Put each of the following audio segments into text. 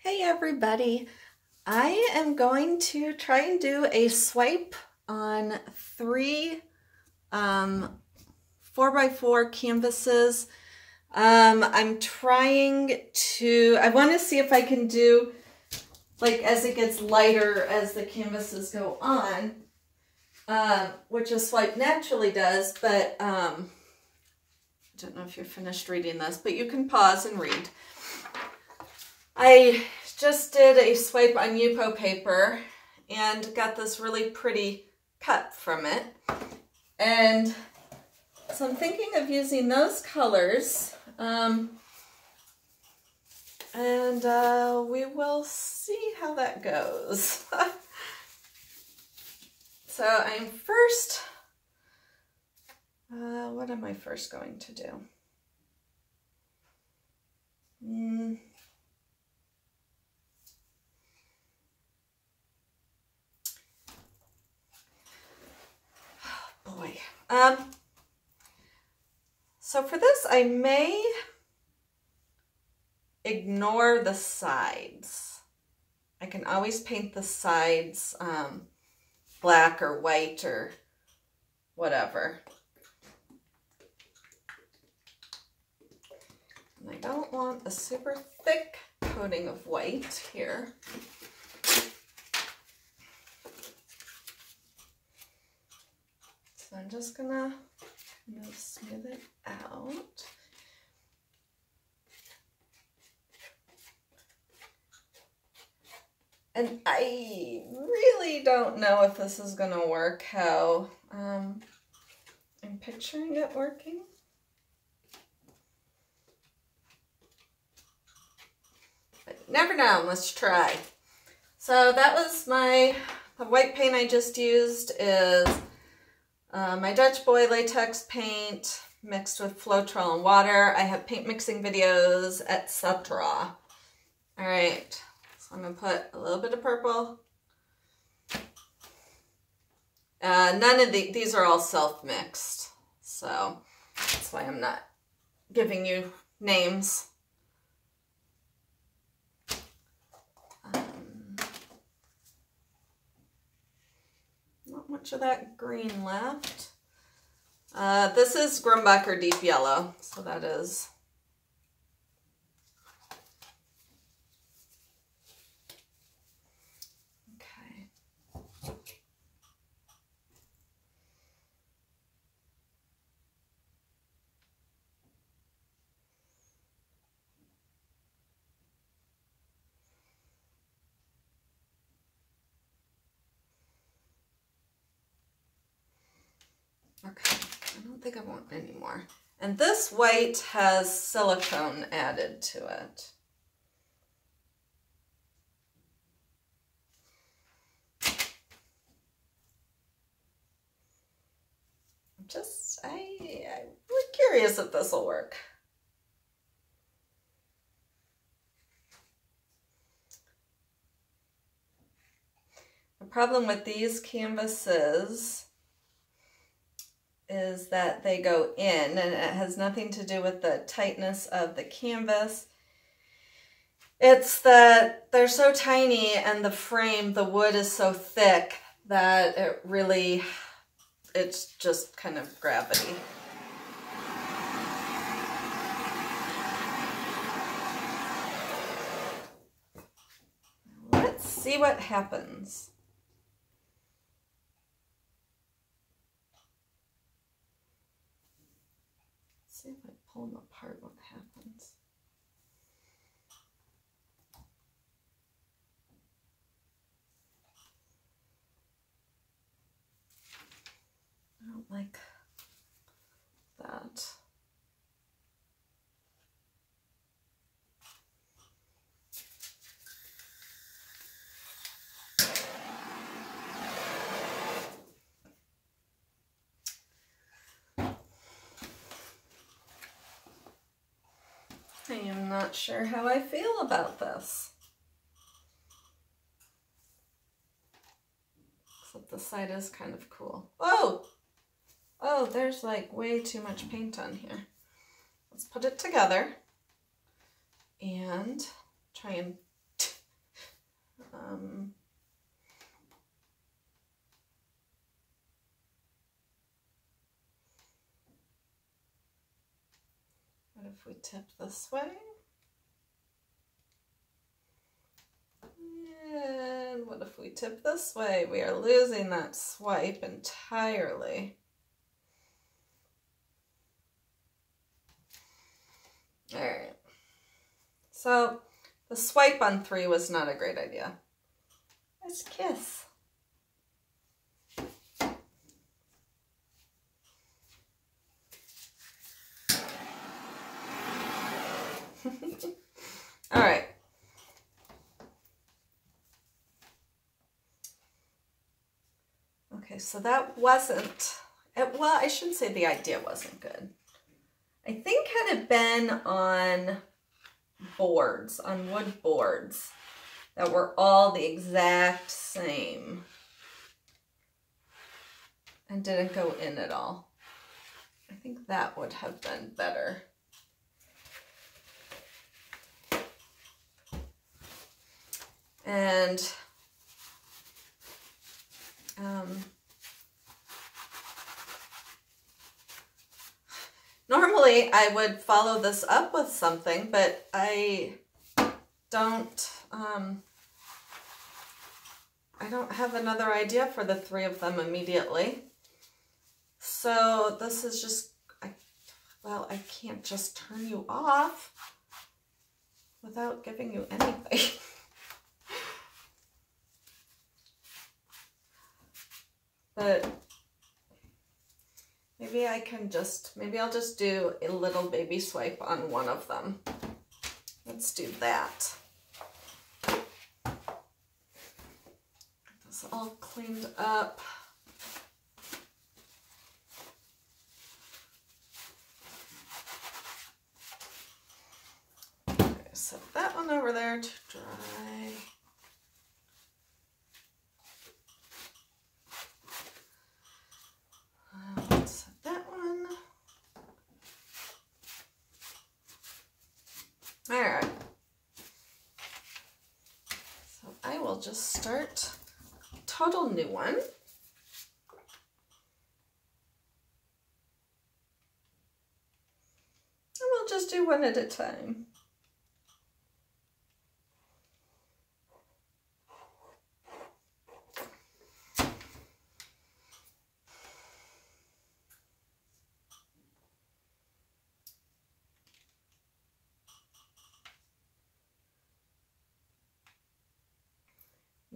Hey everybody, I am going to try and do a swipe on three 4x4 canvases. I'm trying to, I want to see if I can do, like as it gets lighter as the canvases go on, which a swipe naturally does, but I don't know if you're finished reading this, but you can pause and read. I just did a swipe on Yupo paper and got this really pretty cut from it. And so I'm thinking of using those colors. And we will see how that goes. So I'm first, what am I first going to do? Boy. So for this, I may ignore the sides. I can always paint the sides black or white or whatever. And I don't want a super thick coating of white here. So I'm just gonna kind of smooth it out. And I really don't know if this is gonna work how I'm picturing it working. But never know, let's try. So that was the white paint I just used is my Dutch Boy latex paint mixed with Floetrol and water. I have paint mixing videos, etc. All right, so I'm gonna put a little bit of purple. None of these are all self-mixed, so that's why I'm not giving you names. Not much of that green left. This is Grumbacher Deep Yellow, so that is. Okay. Okay, I don't think I want any more. And this white has silicone added to it. I'm really curious if this will work. The problem with these canvases is that they go in, and it has nothing to do with the tightness of the canvas. It's that they're so tiny and the frame, the wood is so thick that it's just kind of gravity. Let's see what happens. See if I pull them apart, what happens. I don't like that. I am not sure how I feel about this. Except the side is kind of cool. Oh! Oh, there's like way too much paint on here. Let's put it together and try and What if we tip this way? And what if we tip this way? We are losing that swipe entirely. All right. So the swipe on 3 was not a great idea. Let's kiss. All right. Okay, so that wasn't, well, I shouldn't say the idea wasn't good. I think had it been on boards, on wood boards, that were all the exact same and didn't go in at all, I think that would have been better. And normally I would follow this up with something, but I don't have another idea for the 3 of them immediately. So this is just, well, I can't just turn you off without giving you anything. But maybe I'll just do a little baby swipe on one of them. Let's do that. Get this all cleaned up. Okay, set that one over there to dry. Set that one. All right. So I will just start a total new one. And we'll just do one at a time.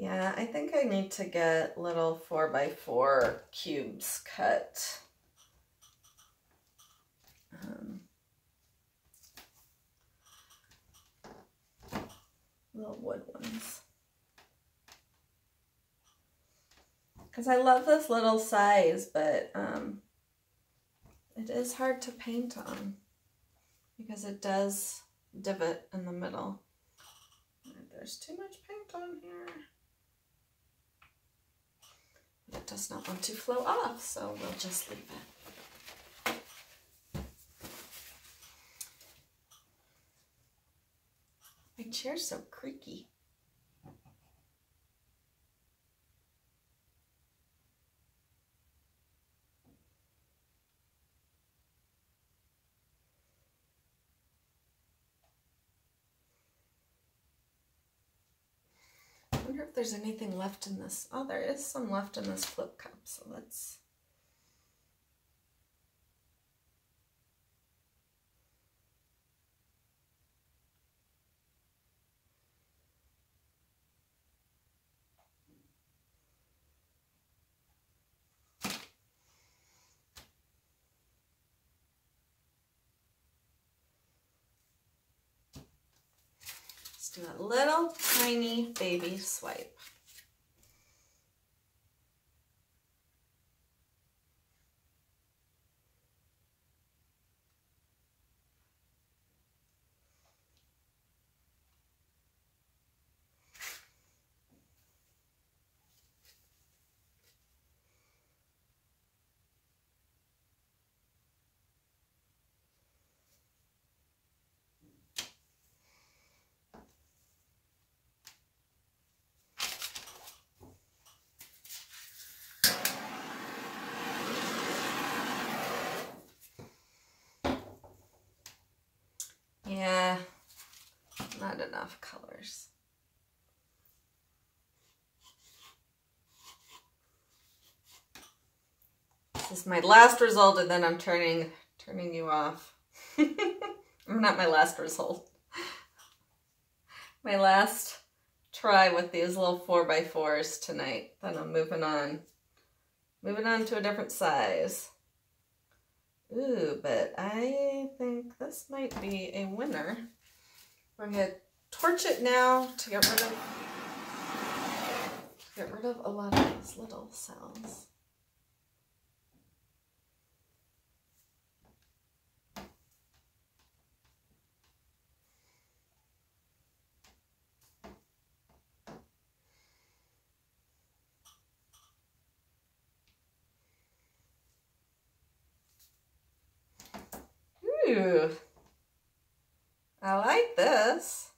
Yeah, I think I need to get little 4x4 cubes cut. Little wood ones. Because I love this little size, but it is hard to paint on because it does divot in the middle. There's too much paint on here. It does not want to flow off, so we'll just leave it. My chair's so creaky. I wonder if there's anything left in this. Oh, there is some left in this flip cup, so let's... Let's do a little tiny baby swipe. enough colors. This is my last result, and then I'm turning you off. Not my last result. My last try with these little 4x4s tonight. Then I'm moving on. Moving on to a different size. Ooh, but I think this might be a winner. We're going to torch it now to get rid of a lot of these little cells. Ooh, I like this.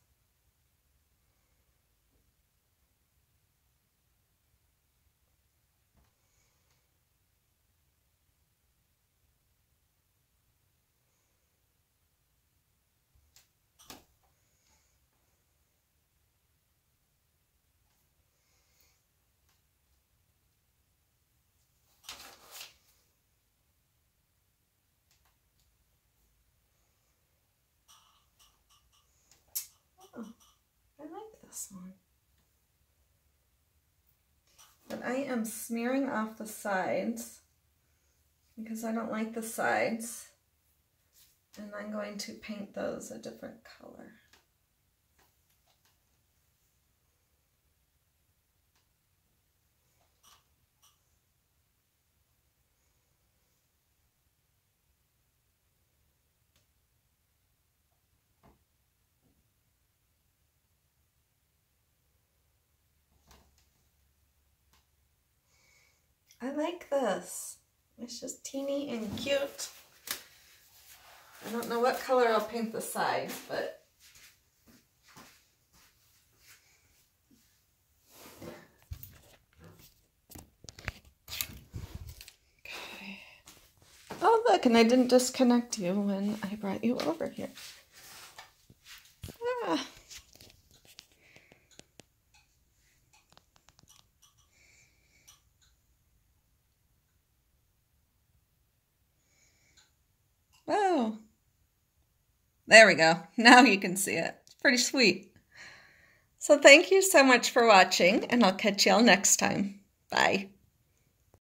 I like this one. But I am smearing off the sides because I don't like the sides. And I'm going to paint those a different color. I like this. It's just teeny and cute. I don't know what color I'll paint the sides, but okay. Oh look, and I didn't disconnect you when I brought you over here. Ah. Oh, there we go. Now you can see it. It's pretty sweet. So thank you so much for watching, and I'll catch y'all next time. Bye.